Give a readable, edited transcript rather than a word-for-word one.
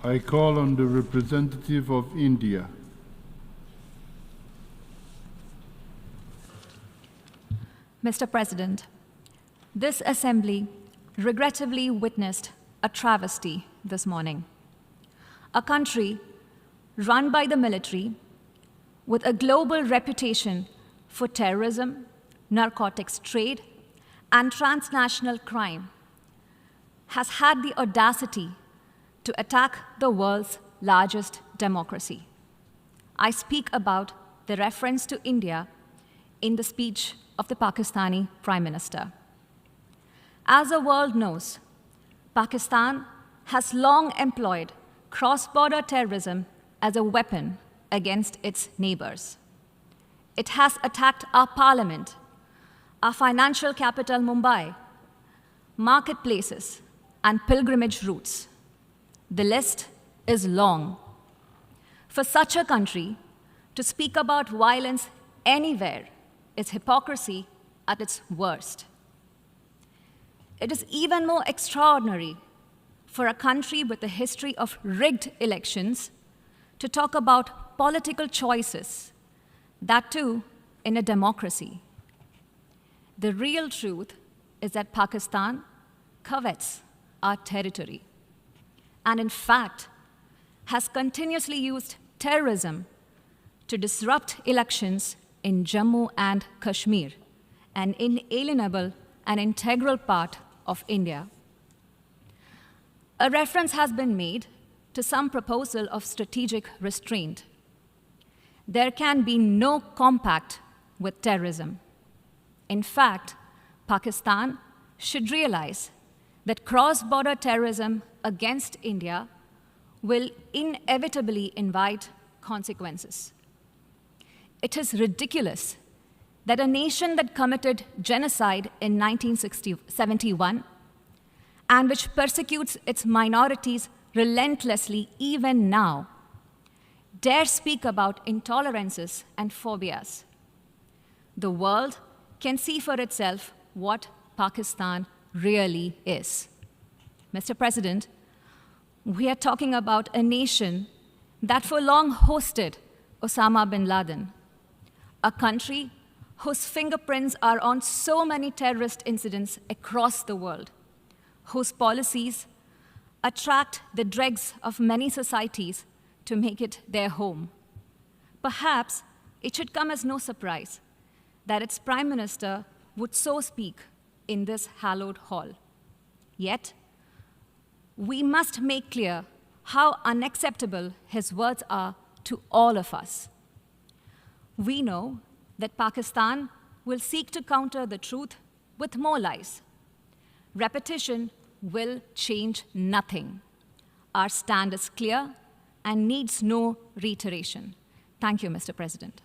I call on the representative of India. Mr. President, this Assembly regrettably witnessed a travesty this morning. A country run by the military with a global reputation for terrorism, narcotics trade, and transnational crime has had the audacity to attack the world's largest democracy. I speak about the reference to India in the speech of the Pakistani Prime Minister. As the world knows, Pakistan has long employed cross-border terrorism as a weapon against its neighbors. It has attacked our parliament, our financial capital Mumbai, marketplaces, and pilgrimage routes. The list is long. For such a country to speak about violence anywhere is hypocrisy at its worst. It is even more extraordinary for a country with a history of rigged elections to talk about political choices, that too in a democracy. The real truth is that Pakistan covets our territory and, in fact, has continuously used terrorism to disrupt elections in Jammu and Kashmir, an inalienable and integral part of India. A reference has been made to some proposal of strategic restraint. There can be no compact with terrorism. In fact, Pakistan should realize that cross-border terrorism against India will inevitably invite consequences. It is ridiculous that a nation that committed genocide in 1971 and which persecutes its minorities relentlessly even now dare speak about intolerances and phobias. The world can see for itself what Pakistan really is. Mr. President, we are talking about a nation that for long hosted Osama bin Laden, a country whose fingerprints are on so many terrorist incidents across the world, whose policies attract the dregs of many societies to make it their home. Perhaps it should come as no surprise that its Prime Minister would so speak in this hallowed hall. Yet, we must make clear how unacceptable his words are to all of us. We know that Pakistan will seek to counter the truth with more lies. Repetition will change nothing. Our stand is clear and needs no reiteration. Thank you, Mr. President.